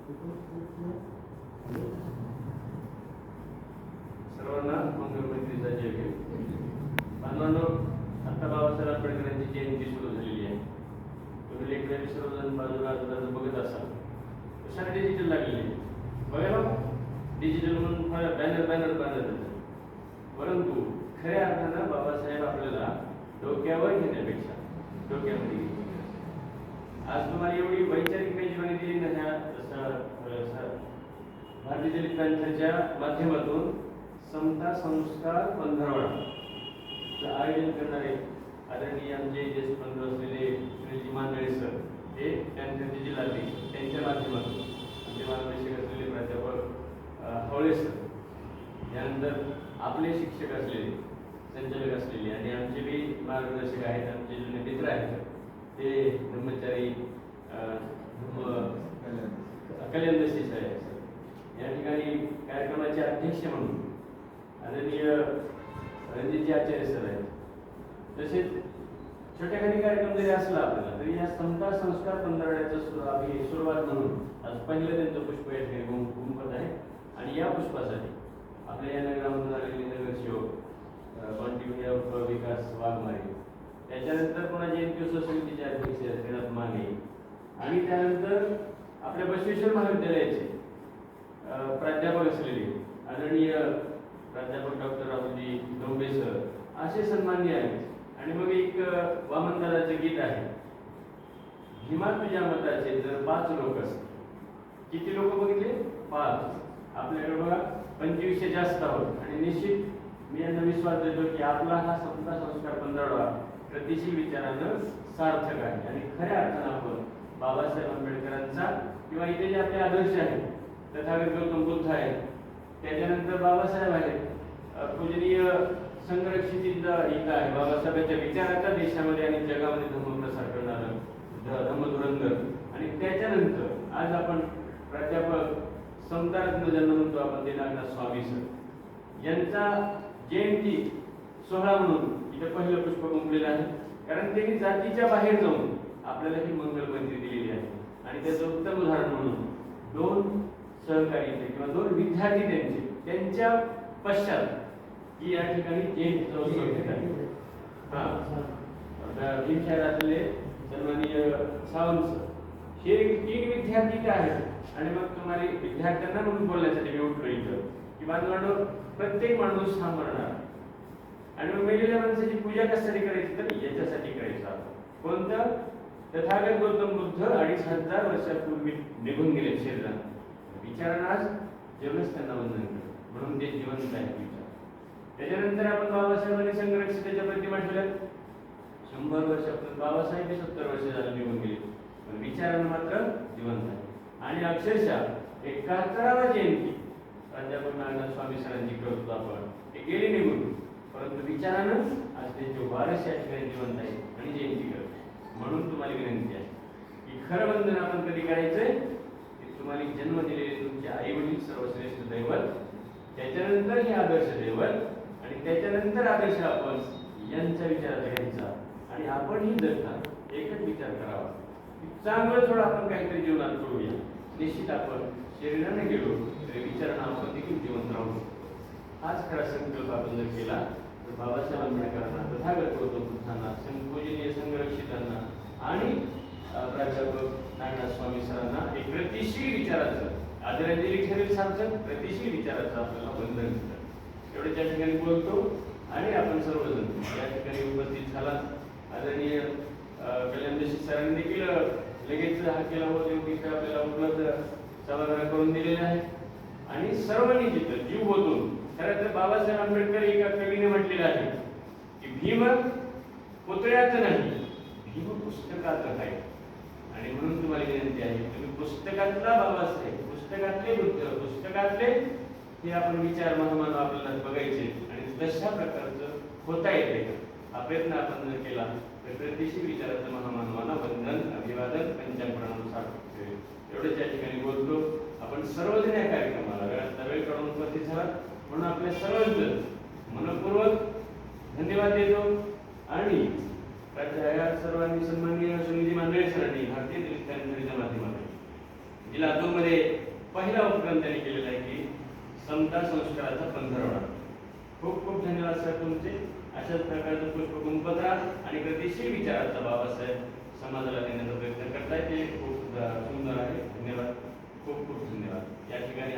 सर्वांना मंगलमैत्रीचा जय भीम. बांधवांनो, आता बाबासाहेब आंबेडकरांची जयंती सुरू झालेली आहे. तुम्ही लेकरांनी सर्वजण बाजूला आजूबाजूला बघत असाल. कशाला डिजिटल लागलेली आहे बघा ना, डिजिटल म्हणून बॅनर बांधत. परंतु खऱ्या अर्थानं बाबासाहेब आपल्याला डोक्यावर घेण्यापेक्षा डोक्यामध्ये घेतले. आज तुम्हाला एवढी वैचारिक मेजवानी दिली ना ह्या भारतीय दलित पॅंथरच्या माध्यमातून समता संस्कार पंधरवडाचं आयोजन करणारे आदरणीय आमचे ज्येष्ठ बंधू असलेले श्रीजी मांदळे सर हे पॅंथरचे जिल्हाध्यक्ष, त्यांच्या माध्यमातून आमचे मार्गदर्शक असलेले प्राध्यापक हवळे सर, यानंतर आपले शिक्षक असलेले संचालक असलेले आणि आमचे बी मार्गदर्शक आहेत, आमचे जुने मित्र आहेत ते ब्रह्मचारी कल्याण दशी साहेब या ठिकाणी कार्यक्रमाचे अध्यक्ष म्हणून आदरणीय रणजितजी आचार्य सर आहेत. तसेच छोट्याखानी कार्यक्रम जरी असला आपल्याला तरी या समता संस्कार पंधरवड्याचं सुरुवात म्हणून आज पहिलं त्यांचं पुष्प या ठिकाणी गुंफत आहे. आणि या पुष्पासाठी आपल्या या नगरामधून आलेले नगरसेवक कॉन्टिन्यू विकास वाघमारे, त्याच्यानंतर पुन्हा जयंती उत्सव समितीचे अध्यक्ष श्रीनाथ माने आणि त्यानंतर आपल्या बसवेश्वर महाविद्यालयाचे प्राध्यापक असलेले आदरणीय प्राध्यापक डॉक्टर राहुलजी डोंबे सर असे सन्माननीय आहेत. आणि मग एक वामनदादाचं गीत आहे, भीमा तुझ्या मताचे जर 5 लोक असतील. किती लोक बघितले? 5. आपल्याकडे बघा 2500 जास्त आहोत. आणि निश्चित मी यांना विश्वास देतो की आपला हा समता संस्कार पंधरवडा गतिशील विचारानं सार्थक आहे. आणि खऱ्या अर्थानं आपण बाबासाहेब आंबेडकरांचा किंवा इथे जे आपले आदर्श आहेत, तथागत गौतम बुद्ध आहेत, त्याच्यानंतर बाबासाहेब आहेत, पूजनीय संरक्षित इथं आहे बाबासाहेबांच्या विचाराचा देशामध्ये आणि जगामध्ये धर्मप्रसार करणारं धर्मधुरंधर. आणि त्याच्यानंतर आज आपण प्राध्यापक समतारत्न ज्यांना म्हणतो आपण ते नागनाथ स्वामी सर यांचा जयंती सोहळा म्हणून इथे पहिलं पुष्प गुंफलेलं आहे. कारण त्यांनी जातीच्या बाहेर जाऊन आपल्याला ही मंगलमैत्री दिलेली आहे. आणि त्याचं उत्तम उदाहरण म्हणून 2 सहकारी किंवा 2 विद्यार्थी त्यांच्या पश्चात की या ठिकाणी जयंतीचा उत्सव घेत आहे. भीम शहरातले सन्माननीय सावंत सर हे 3 विद्यार्थी आहेत. आणि मग तुम्हाला विद्यार्थ्यांना म्हणून बोलण्यासाठी मी उठलो इथं की बांधवांनो, प्रत्येक माणूस हा मरणार. आणि मग मेलेल्या माणसाची पूजा कशासाठी करायची? तर याच्यासाठी करायचं. कोणतं? तथागत गौतम बुद्ध 2500 वर्षापूर्वी निघून गेले शरीरात. विचारांना आज जेवणच त्यांना वंदन केलं म्हणून ते जिवंत आहे विचार. त्याच्यानंतर आपण बाबासाहेबांनी संरक्षिताच्या प्रतिमा ठेवल्या 100 वर्षापर्यंत. बाबासाहेब 70 वर्ष झाले निघून गेले, पण विचारांना मात्र जिवंत आहे. आणि अक्षरशः 71वा जयंती प्राध्यापक नागनाथ स्वामी सरांची करतो आपण, ते गेले निघून, परंतु विचारानं आज त्यांचे वारस या ठिकाणी जिवंत आहे आणि जयंती करतो. म्हणून तुम्हाला विनंती आहे की खरं वंदन आपण कधी करायचंय? तुम्हाला जन्म दिलेले तुमचे आई वडील सर्वश्रेष्ठ दैवत, त्याच्यानंतर हे आदर्श दैवत, आणि त्याच्यानंतर आदर्श आपण यांचा विचार घ्यायचा. आणि आपणही जगता एकच विचार करावा की चांगलं थोडं आपण काहीतरी जीवनात करूया. निश्चित आपण शरीराने गेलो तरी विचारानं आपण देखील जिवंत राहू. हाच खरा संकल्प आपण जर केला तर बाबासाहेब आंबेडकरांना, तथागत गौतम बुद्धांना, पूजनीय संरक्षितांना आणि प्राध्यापक नागनाथ स्वामी सरांना एक गतिशील विचाराचं आदरांजली ठरेल. सार्थक गतिशील विचाराचं आपल्याला वंदन करतं. एवढं त्या ठिकाणी बोलतो. आणि आपण सर्वजण या ठिकाणी उपस्थित झाला. आदरणीय कल्याण दशी सरांनी देखील लगेच हा केला होता योग्य आपल्याला उपलब्ध सभागृह करून दिलेले आहे. आणि सर्वांनी तिथं जीव ओतून, खरं तर बाबासाहेब आंबेडकर एका कवीने म्हटलेलं आहे की भीम पुतळ्याचं नाही, भीम पुस्तकाचं आहे. आणि म्हणून तुम्हाला विनंती आहे तुम्ही पुस्तकातला बाबासाहेब, पुस्तकातले बुद्ध, पुस्तकातले हे आपण विचार महामानव आपल्याला बघायचे आणि तशा प्रकारचं होता येते. हा प्रयत्न आपण जर केला तर गतिशील विचाराचं महामानवाला वंदन, अभिवादन, पंचांग सार्थक होईल. एवढंच या ठिकाणी बोलतो. आपण सर्वजण या कार्यक्रमाला वेळ काढून उपस्थित झाला म्हणून आपल्या सर्वजण मनपूर्वक धन्यवाद देतो. आणि या सर्वांनी सन्माननीय सुनीजी मांदळे सरांनी भारतीय दलित पॅंथरच्या माध्यमातून जिल्हा 2 मध्ये पहिला उपक्रम त्यांनी केलेला आहे की समता संस्काराचा पंधरवडा. खूप खूप धन्यवाद सर तुमचे. अशाच प्रकारचं पुष्पगुंपत्र आणि गतिशील विचाराचा बाबासाहेब समाजाला देण्याचा प्रयत्न करतायत. ते खूप सुंदर आहे. धन्यवाद, खूप खूप धन्यवाद. या ठिकाणी